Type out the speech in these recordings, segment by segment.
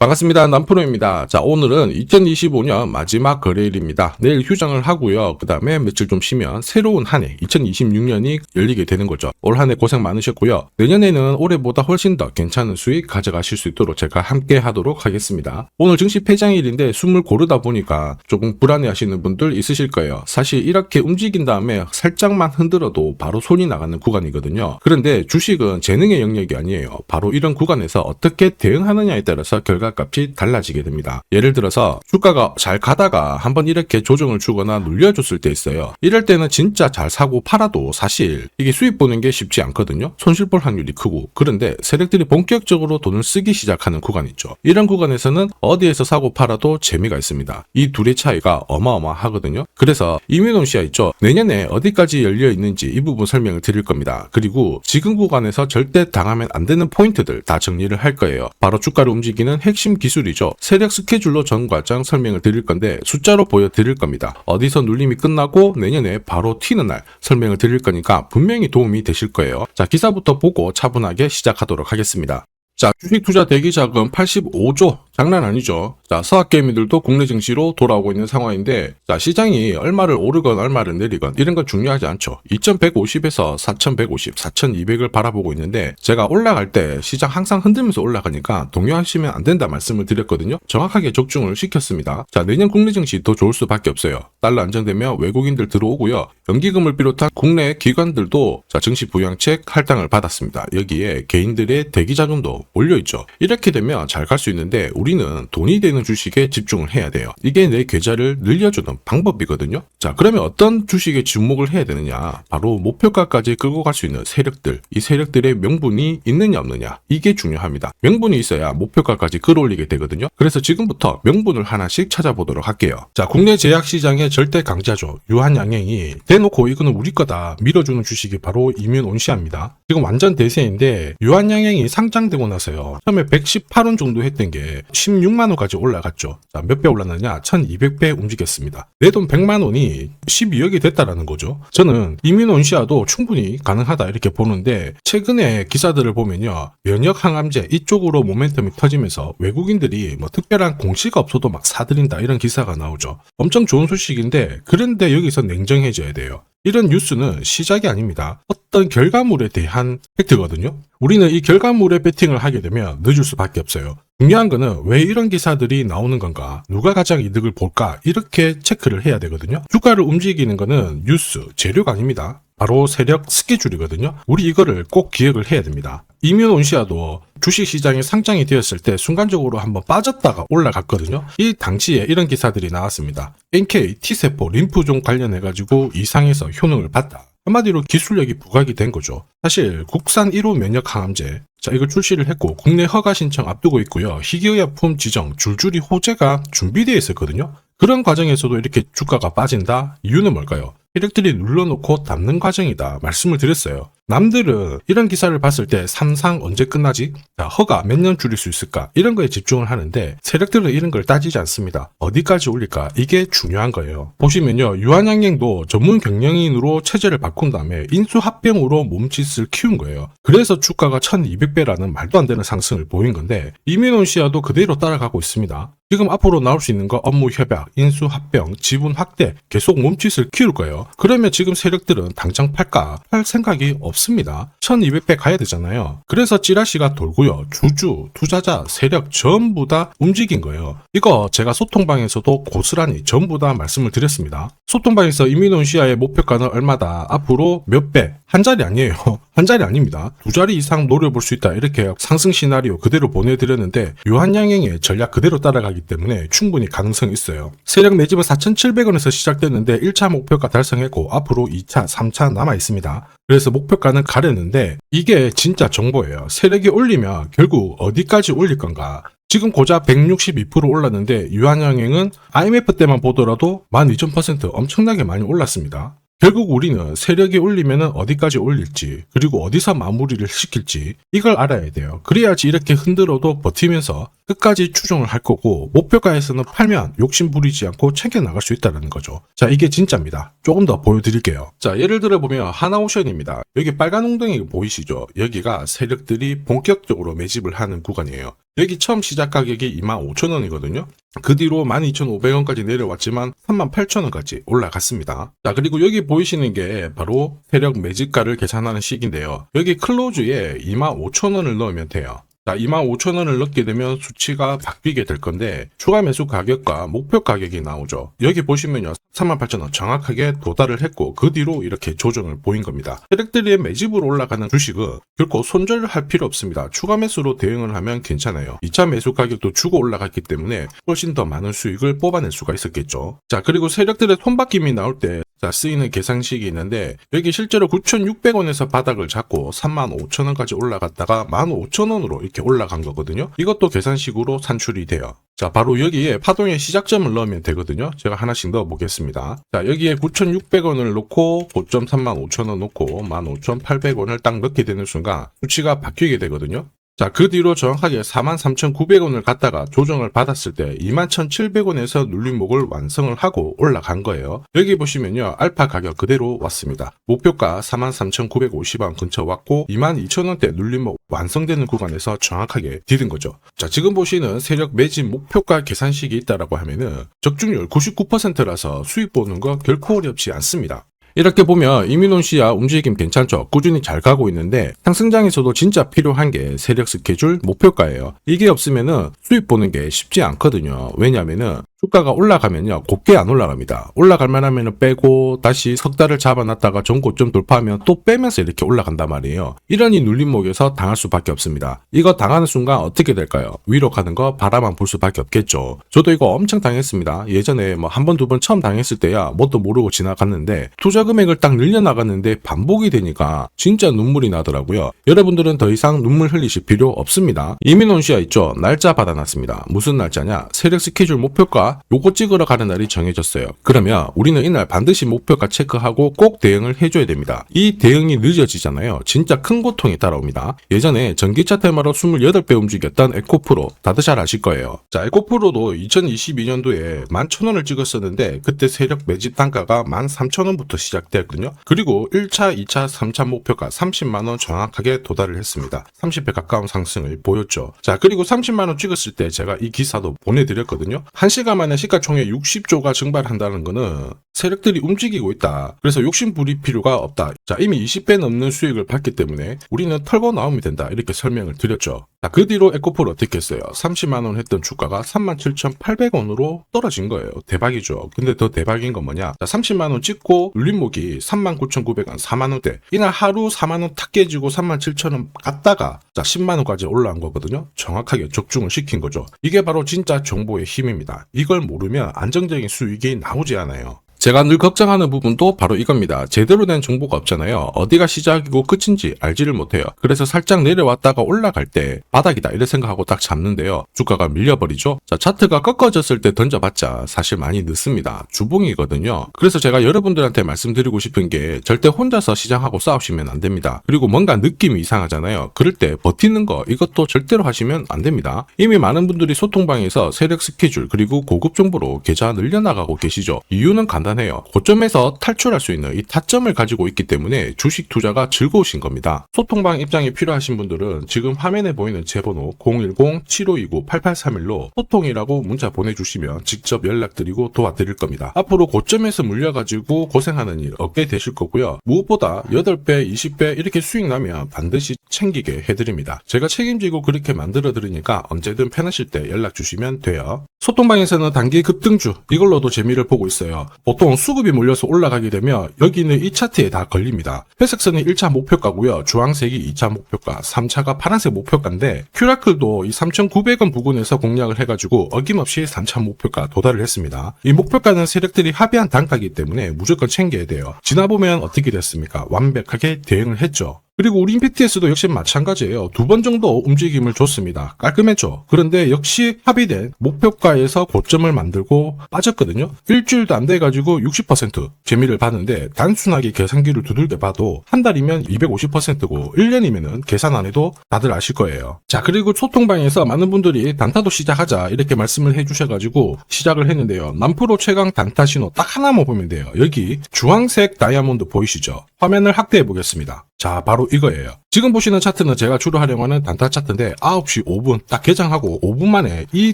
반갑습니다. 남프로입니다. 자, 오늘은 2025년 마지막 거래일입니다. 내일 휴장을 하고요. 그 다음에 며칠 좀 쉬면 새로운 한 해 2026년이 열리게 되는 거죠. 올 한 해 고생 많으셨고요. 내년에는 올해보다 훨씬 더 괜찮은 수익 가져가실 수 있도록 제가 함께 하도록 하겠습니다. 오늘 증시 폐장일인데 숨을 고르다 보니까 조금 불안해하시는 분들 있으실 거예요. 사실 이렇게 움직인 다음에 살짝만 흔들어도 바로 손이 나가는 구간이거든요. 그런데 주식은 재능의 영역이 아니에요. 바로 이런 구간에서 어떻게 대응하느냐에 따라서 결과값이 달라지게 됩니다. 예를 들어서 주가가 잘 가다가 한번 이렇게 조정을 주거나 눌려줬을 때 있어요. 이럴 때는 진짜 잘 사고 팔아도 사실 이게 수익 보는 게 쉽지 않거든요. 손실 볼 확률이 크고. 그런데 세력들이 본격적으로 돈을 쓰기 시작하는 구간 있죠. 이런 구간에서는 어디에서 사고 팔아도 재미가 있습니다. 이 둘의 차이가 어마어마하거든요. 그래서 이민온시아 있죠. 내년에 어디까지 열려 있는지 이 부분 설명을 드릴 겁니다. 그리고 지금 구간에서 절대 당하면 안 되는 포인트들 다 정리를 할 거예요. 바로 주가를 움직이는 핵심 기술이죠. 세력 스케줄로 전 과정 설명을 드릴 건데 숫자로 보여드릴 겁니다. 어디서 눌림이 끝나고 내년에 바로 튀는 날 설명을 드릴 거니까 분명히 도움이 되실 거예요. 자, 기사부터 보고 차분하게 시작하도록 하겠습니다. 자, 주식 투자 대기 자금 85조. 장난 아니죠. 자, 서학개미들도 국내 증시로 돌아오고 있는 상황인데, 자, 시장이 얼마를 오르건 얼마를 내리건 이런 건 중요하지 않죠. 2150에서 4150, 4200을 바라보고 있는데, 제가 올라갈 때 시장 항상 흔들면서 올라가니까 동요하시면 안 된다 말씀을 드렸거든요. 정확하게 적중을 시켰습니다. 자, 내년 국내 증시 더 좋을 수밖에 없어요. 달러 안정되면 외국인들 들어오고요. 연기금을 비롯한 국내 기관들도 자, 증시 부양책 할당을 받았습니다. 여기에 개인들의 대기 자금도 올려있죠. 이렇게 되면 잘 갈 수 있는데 우리는 돈이 되는 주식에 집중을 해야 돼요. 이게 내 계좌를 늘려주는 방법이거든요. 자, 그러면 어떤 주식에 주목을 해야 되느냐? 바로 목표가까지 끌고 갈 수 있는 세력들. 이 세력들의 명분이 있느냐 없느냐? 이게 중요합니다. 명분이 있어야 목표가까지 끌어올리게 되거든요. 그래서 지금부터 명분을 하나씩 찾아보도록 할게요. 자, 국내 제약시장의 절대 강자죠. 유한양행이 대놓고 이거는 우리 거다 밀어주는 주식이 바로 이민온시아입니다. 지금 완전 대세인데 유한양행이 상장되고 나서요. 처음에 118원 정도 했던 게 16만원까지 올라갔죠. 자, 몇 배 올랐느냐? 1200배 움직였습니다. 내 돈 100만원이 12억이 됐다라는 거죠. 저는 이민온시아도 충분히 가능하다 이렇게 보는데 최근에 기사들을 보면요. 면역 항암제 이쪽으로 모멘텀이 터지면서 외국인들이 뭐 특별한 공시가 없어도 막 사들인다 이런 기사가 나오죠. 엄청 좋은 소식인데 그런데 여기서 냉정해져야 돼요. 이런 뉴스는 시작이 아닙니다. 어떤 결과물에 대한 팩트거든요. 우리는 이 결과물에 배팅을 하게 되면 늦을 수밖에 없어요. 중요한 거는 왜 이런 기사들이 나오는 건가? 누가 가장 이득을 볼까? 이렇게 체크를 해야 되거든요. 주가를 움직이는 거는 뉴스, 재료가 아닙니다. 바로 세력 스케줄이거든요. 우리 이거를 꼭 기억을 해야 됩니다. 이민온시아도 주식시장에 상장이 되었을 때 순간적으로 한번 빠졌다가 올라갔거든요. 이 당시에 이런 기사들이 나왔습니다. NK, T세포, 림프종 관련해가지고 이상에서 효능을 봤다. 한마디로 기술력이 부각이 된 거죠. 사실 국산 1호 면역 항암제 자, 이걸 출시를 했고 국내 허가 신청 앞두고 있고요. 희귀의약품 지정 줄줄이 호재가 준비되어 있었거든요. 그런 과정에서도 이렇게 주가가 빠진다? 이유는 뭘까요? 세력들이 눌러놓고 담는 과정이다 말씀을 드렸어요. 남들은 이런 기사를 봤을 때 삼상 언제 끝나지? 자, 허가 몇 년 줄일 수 있을까? 이런 거에 집중을 하는데 세력들은 이런 걸 따지지 않습니다. 어디까지 올릴까? 이게 중요한 거예요. 보시면요. 유한양행도 전문 경영인으로 체제를 바꾼 다음에 인수합병으로 몸짓을 키운 거예요. 그래서 주가가 1200배라는 말도 안 되는 상승을 보인 건데 이민온시아도 그대로 따라가고 있습니다. 지금 앞으로 나올 수 있는 거 업무 협약, 인수 합병, 지분 확대 계속 몸짓을 키울 거예요. 그러면 지금 세력들은 당장 팔까? 팔 생각이 없습니다. 1200배 가야 되잖아요. 그래서 찌라시가 돌고요. 주주, 투자자, 세력 전부 다 움직인 거예요. 이거 제가 소통방에서도 고스란히 전부 다 말씀을 드렸습니다. 소통방에서 이민온시아의 목표가는 얼마다? 앞으로 몇 배? 한 자리 아니에요. 한 자리 아닙니다. 두 자리 이상 노려볼 수 있다. 이렇게 상승 시나리오 그대로 보내드렸는데 유한양행의 전략 그대로 따라가기 때문에 충분히 가능성이 있어요. 세력 내 집은 4,700원에서 시작됐는데 1차 목표가 달성했고 앞으로 2차, 3차 남아 있습니다. 그래서 목표가는 가렸는데 이게 진짜 정보예요. 세력이 올리면 결국 어디까지 올릴 건가? 지금 고작 162% 올랐는데 유한양행은 IMF 때만 보더라도 12,000% 엄청나게 많이 올랐습니다. 결국 우리는 세력이 올리면 어디까지 올릴지, 그리고 어디서 마무리를 시킬지 이걸 알아야 돼요. 그래야지 이렇게 흔들어도 버티면서 끝까지 추종을 할 거고, 목표가에서는 팔면 욕심 부리지 않고 챙겨나갈 수 있다는 거죠. 자, 이게 진짜입니다. 조금 더 보여드릴게요. 자, 예를 들어 보면 하나오션입니다. 여기 빨간 웅덩이 보이시죠? 여기가 세력들이 본격적으로 매집을 하는 구간이에요. 여기 처음 시작 가격이 25,000원이거든요. 그 뒤로 12,500원까지 내려왔지만 38,000원까지 올라갔습니다. 자, 그리고 여기 보이시는 게 바로 세력 매집가를 계산하는 식인데요. 여기 클로즈에 25,000원을 넣으면 돼요. 자, 25,000원을 넣게 되면 수치가 바뀌게 될 건데, 추가 매수 가격과 목표 가격이 나오죠. 여기 보시면요, 38,000원 정확하게 도달을 했고, 그 뒤로 이렇게 조정을 보인 겁니다. 세력들이 매집으로 올라가는 주식은 결코 손절할 필요 없습니다. 추가 매수로 대응을 하면 괜찮아요. 2차 매수 가격도 주고 올라갔기 때문에 훨씬 더 많은 수익을 뽑아낼 수가 있었겠죠. 자, 그리고 세력들의 손바뀜이 나올 때 쓰이는 계산식이 있는데, 여기 실제로 9,600원에서 바닥을 잡고 35,000원까지 올라갔다가 15,000원으로 이렇게 올라간 거거든요. 이것도 계산식으로 산출이 돼요. 자, 바로 여기에 파동의 시작점을 넣으면 되거든요. 제가 하나씩 넣어 보겠습니다. 자, 여기에 9,600원을 놓고 고점 35,000원 놓고 15,800원을 딱 넣게 되는 순간 수치가 바뀌게 되거든요. 자, 그 뒤로 정확하게 43,900원을 갖다가 조정을 받았을 때 21,700원에서 눌림목을 완성을 하고 올라간 거예요. 여기 보시면요, 알파 가격 그대로 왔습니다. 목표가 43,950원 근처 왔고 22,000원대 눌림목 완성되는 구간에서 정확하게 디딘 거죠. 자, 지금 보시는 세력 매집 목표가 계산식이 있다라고 하면은 적중률 99%라서 수익 보는 거 결코 어렵지 않습니다. 이렇게 보면 이민원시야 움직임 괜찮죠? 꾸준히 잘 가고 있는데, 상승장에서도 진짜 필요한 게 세력 스케줄 목표가예요. 이게 없으면은 수익 보는 게 쉽지 않거든요. 왜냐면은 주가가 올라가면요, 곱게 안 올라갑니다. 올라갈 만하면 빼고 다시 석 달을 잡아놨다가 전고점 돌파하면 또 빼면서 이렇게 올라간단 말이에요. 이러니 눌림목에서 당할 수밖에 없습니다. 이거 당하는 순간 어떻게 될까요? 위로 가는 거 바라만 볼 수밖에 없겠죠. 저도 이거 엄청 당했습니다. 예전에 뭐 한 번, 두 번 처음 당했을 때야 뭣도 모르고 지나갔는데, 투자 금액을 딱 늘려나갔는데 반복이 되니까 진짜 눈물이 나더라고요. 여러분들은 더 이상 눈물 흘리실 필요 없습니다. 이민원시야 있죠? 날짜 받아놨습니다. 무슨 날짜냐? 세력 스케줄 목표가 요거 찍으러 가는 날이 정해졌어요. 그러면 우리는 이날 반드시 목표가 체크하고 꼭 대응을 해줘야 됩니다. 이 대응이 늦어지잖아요. 진짜 큰 고통이 따라옵니다. 예전에 전기차 테마로 28배 움직였던 에코프로 다들 잘 아실 거예요. 자, 에코프로도 2022년도에 11,000원을 찍었었는데, 그때 세력 매집 단가가 13,000원부터 시작되었거든요. 그리고 1차, 2차, 3차 목표가 30만원 정확하게 도달을 했습니다. 30배 가까운 상승을 보였죠. 자, 그리고 30만원 찍었을 때 제가 이 기사도 보내드렸거든요. 1시간 만에 시가총액 60조가 증발한다는 거는 세력들이 움직이고 있다. 그래서 욕심 부릴 필요가 없다. 자, 이미 20배 넘는 수익을 받기 때문에 우리는 털고 나오면 된다. 이렇게 설명을 드렸죠. 자, 그 뒤로 에코프로 어떻게 했어요? 30만원 했던 주가가 37,800원으로 떨어진 거예요. 대박이죠. 근데 더 대박인 건 뭐냐? 자, 30만원 찍고 눌림목이 39,900원, 4만원대. 이날 하루 4만원 탁 깨지고 37,000원 갔다가 자, 10만원까지 올라온 거거든요. 정확하게 적중을 시킨 거죠. 이게 바로 진짜 정보의 힘입니다. 이걸 모르면 안정적인 수익이 나오지 않아요. 제가 늘 걱정하는 부분도 바로 이겁니다. 제대로 된 정보가 없잖아요. 어디가 시작이고 끝인지 알지를 못해요. 그래서 살짝 내려왔다가 올라갈 때 바닥이다 이래 생각하고 딱 잡는데요. 주가가 밀려버리죠. 자, 차트가 꺾어졌을 때 던져봤자 사실 많이 늦습니다. 주봉이거든요. 그래서 제가 여러분들한테 말씀드리고 싶은 게, 절대 혼자서 시장하고 싸우시면 안 됩니다. 그리고 뭔가 느낌이 이상하잖아요. 그럴 때 버티는 거, 이것도 절대로 하시면 안 됩니다. 이미 많은 분들이 소통방에서 세력 스케줄 그리고 고급 정보로 계좌 늘려나가고 계시죠. 이유는 간단해요. 고점에서 탈출할 수 있는 이 타점을 가지고 있기 때문에 주식 투자가 즐거우신 겁니다. 소통방 입장이 필요하신 분들은 지금 화면에 보이는 제 번호 010-7529-8831로 소통이라고 문자 보내주시면 직접 연락드리고 도와드릴 겁니다. 앞으로 고점에서 물려가지고 고생하는 일 없게 되실 거고요. 무엇보다 8배, 20배 이렇게 수익 나면 반드시 챙기게 해드립니다. 제가 책임지고 그렇게 만들어 드리니까 언제든 편하실 때 연락 주시면 돼요. 소통방에서는 단기 급등주 이걸로도 재미를 보고 있어요. 보통 수급이 몰려서 올라가게 되면 여기는 이 차트에 다 걸립니다. 회색선이 1차 목표가고요. 주황색이 2차 목표가, 3차가 파란색 목표가인데, 큐라클도 이 3,900원 부근에서 공략을 해가지고 어김없이 3차 목표가 도달을 했습니다. 이 목표가는 세력들이 합의한 단가이기 때문에 무조건 챙겨야 돼요. 지나보면 어떻게 됐습니까? 완벽하게 대응을 했죠. 그리고 우리 임팩트에서도 역시 마찬가지예요. 2번 정도 움직임을 줬습니다. 깔끔했죠. 그런데 역시 합의된 목표가에서 고점을 만들고 빠졌거든요. 일주일도 안 돼가지고 60% 재미를 봤는데 단순하게 계산기를 두들겨 봐도 한 달이면 250%고 1년이면은 계산 안 해도 다들 아실 거예요. 자, 그리고 소통방에서 많은 분들이 단타도 시작하자 이렇게 말씀을 해주셔가지고 시작을 했는데요. 남프로 최강 단타 신호 딱 하나만 보면 돼요. 여기 주황색 다이아몬드 보이시죠? 화면을 확대해 보겠습니다. 자, 바로 이거예요. 지금 보시는 차트는 제가 주로 활용하는 단타 차트인데 9시 5분 딱 개장하고 5분 만에 이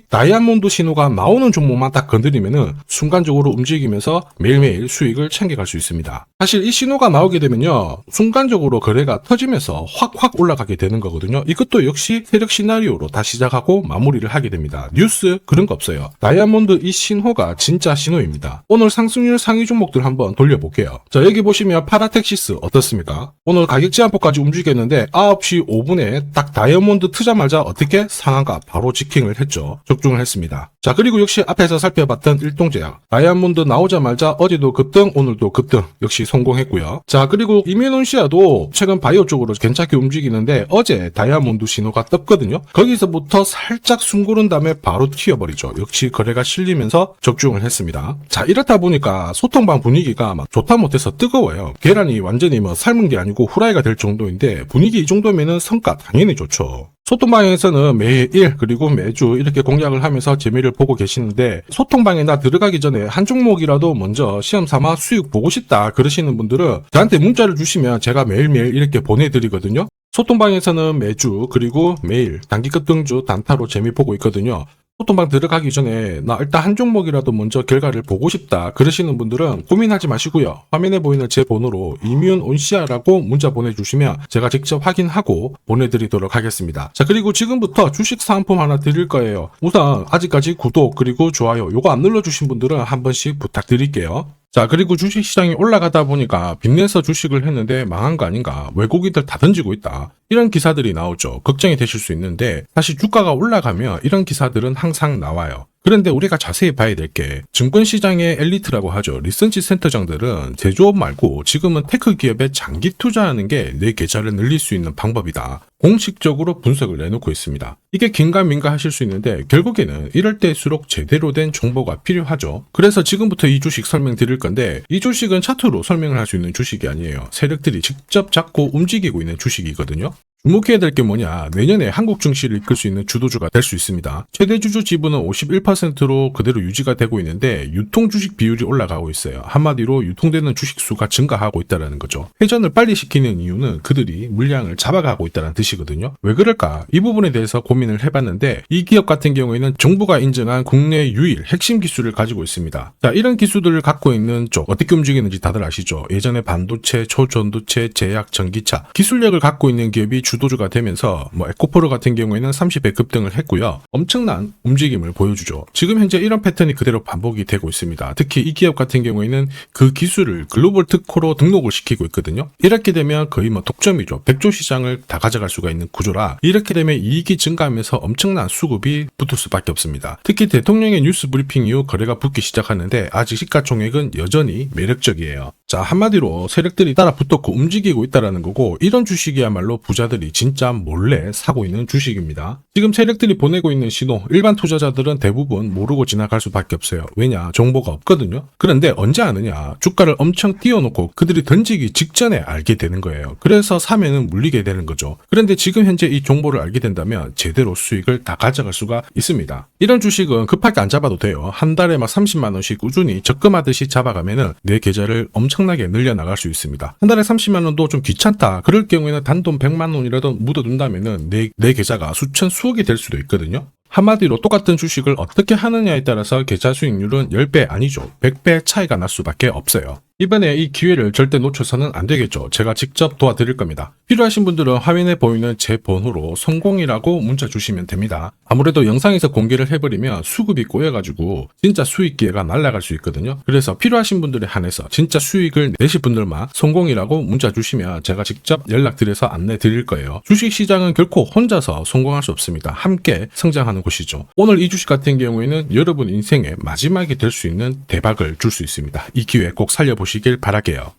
다이아몬드 신호가 나오는 종목만 딱 건드리면은 순간적으로 움직이면서 매일매일 수익을 챙겨갈 수 있습니다. 사실 이 신호가 나오게 되면요, 순간적으로 거래가 터지면서 확 올라가게 되는 거거든요. 이것도 역시 세력 시나리오로 다 시작하고 마무리를 하게 됩니다. 뉴스 그런 거 없어요. 다이아몬드 이 신호가 진짜 신호입니다. 오늘 상승률 상위 종목들 한번 돌려볼게요. 자, 여기 보시면 파라텍시스 어떻습니까? 오늘 가격 제한폭까지 움직였는데 9시 5분에 딱 다이아몬드 트자마자 어떻게 상한가 바로 지킹을 했죠. 적중을 했습니다. 자, 그리고 역시 앞에서 살펴봤던 일동제약 다이아몬드 나오자마자 어제도 급등 오늘도 급등 역시 성공했고요. 자, 그리고 이뮤논시아도 최근 바이오 쪽으로 괜찮게 움직이는데 어제 다이아몬드 신호가 떴거든요. 거기서부터 살짝 숨고른 다음에 바로 튀어버리죠. 역시 거래가 실리면서 적중을 했습니다. 자, 이렇다 보니까 소통방 분위기가 막 좋다 못해서 뜨거워요. 계란이 완전히 뭐 삶은 게 아니고 후라이가 될 정도인데 분위기 이 정도면은 성과 당연히 좋죠. 소통방에서는 매일 그리고 매주 이렇게 공략을 하면서 재미를 보고 계시는데 소통방에 나 들어가기 전에 한 종목이라도 먼저 시험 삼아 수익 보고 싶다 그러시는 분들은 저한테 문자를 주시면 제가 매일매일 이렇게 보내드리거든요. 소통방에서는 매주 그리고 매일 단기급 등주 단타로 재미 보고 있거든요. 소통방 들어가기 전에 나 일단 한 종목이라도 먼저 결과를 보고 싶다 그러시는 분들은 고민하지 마시고요. 화면에 보이는 제 번호로 이뮤온시아라고 문자 보내주시면 제가 직접 확인하고 보내드리도록 하겠습니다. 자, 그리고 지금부터 주식 사은품 하나 드릴 거예요. 우선 아직까지 구독 그리고 좋아요 요거 안 눌러주신 분들은 한 번씩 부탁드릴게요. 자, 그리고 주식시장이 올라가다 보니까 빚내서 주식을 했는데 망한 거 아닌가, 외국인들 다 던지고 있다 이런 기사들이 나오죠. 걱정이 되실 수 있는데 사실 주가가 올라가면 이런 기사들은 항상 나와요. 그런데 우리가 자세히 봐야 될 게 증권시장의 엘리트라고 하죠. 리서치 센터장들은 제조업 말고 지금은 테크 기업에 장기 투자하는 게 내 계좌를 늘릴 수 있는 방법이다. 공식적으로 분석을 내놓고 있습니다. 이게 긴가민가 하실 수 있는데 결국에는 이럴 때일수록 제대로 된 정보가 필요하죠. 그래서 지금부터 이 주식 설명드릴 건데 이 주식은 차트로 설명을 할 수 있는 주식이 아니에요. 세력들이 직접 잡고 움직이고 있는 주식이거든요. 주목해야 될 게 뭐냐, 내년에 한국 증시를 이끌 수 있는 주도주가 될 수 있습니다. 최대 주주 지분은 51%로 그대로 유지가 되고 있는데 유통 주식 비율이 올라가고 있어요. 한마디로 유통되는 주식 수가 증가하고 있다는 거죠. 회전을 빨리 시키는 이유는 그들이 물량을 잡아가고 있다는 뜻이거든요. 왜 그럴까? 이 부분에 대해서 고민을 해봤는데 이 기업 같은 경우에는 정부가 인정한 국내 유일 핵심 기술을 가지고 있습니다. 자, 이런 기술들을 갖고 있는 쪽 어떻게 움직이는지 다들 아시죠? 예전에 반도체, 초전도체, 제약, 전기차 기술력을 갖고 있는 기업이 주도주가 되면서 에코프로 같은 경우에는 30배 급등을 했고요. 엄청난 움직임을 보여주죠. 지금 현재 이런 패턴이 그대로 반복이 되고 있습니다. 특히 이 기업 같은 경우에는 그 기술을 글로벌 특허로 등록을 시키고 있거든요. 이렇게 되면 거의 독점이죠. 100조 시장을 다 가져갈 수가 있는 구조라 이렇게 되면 이익이 증가하면서 엄청난 수급이 붙을 수밖에 없습니다. 특히 대통령의 뉴스 브리핑 이후 거래가 붙기 시작하는데 아직 시가총액은 여전히 매력적이에요. 자, 한마디로 세력들이 따라 붙었고 움직이고 있다는 거고 이런 주식이야말로 부자들이 진짜 몰래 사고 있는 주식입니다. 지금 세력들이 보내고 있는 신호 일반 투자자들은 대부분 모르고 지나갈 수밖에 없어요. 왜냐? 정보가 없거든요. 그런데 언제 아느냐? 주가를 엄청 띄워놓고 그들이 던지기 직전에 알게 되는 거예요. 그래서 사면은 물리게 되는 거죠. 그런데 지금 현재 이 정보를 알게 된다면 제대로 수익을 다 가져갈 수가 있습니다. 이런 주식은 급하게 안 잡아도 돼요. 한 달에 30만 원씩 꾸준히 적금하듯이 잡아가면은 내 계좌를 엄청나게 늘려나갈 수 있습니다. 한 달에 30만 원도 좀 귀찮다. 그럴 경우에는 단돈 100만 원이라도 묻어둔다면은 내 계좌가 수천 수억이 될 수도 있거든요. 한마디로 똑같은 주식을 어떻게 하느냐에 따라서 계좌 수익률은 10배 아니죠. 100배 차이가 날 수밖에 없어요. 이번에 이 기회를 절대 놓쳐서는 안 되겠죠. 제가 직접 도와드릴 겁니다. 필요하신 분들은 화면에 보이는 제 번호로 성공이라고 문자 주시면 됩니다. 아무래도 영상에서 공개를 해버리면 수급이 꼬여가지고 진짜 수익 기회가 날아갈 수 있거든요. 그래서 필요하신 분들에 한해서 진짜 수익을 내실 분들만 성공이라고 문자 주시면 제가 직접 연락드려서 안내 드릴 거예요. 주식시장은 결코 혼자서 성공할 수 없습니다. 함께 성장하는 곳이죠. 오늘 이 주식 같은 경우에는 여러분 인생의 마지막이 될 수 있는 대박을 줄 수 있습니다. 이 기회 꼭 살려보시길 바랄게요.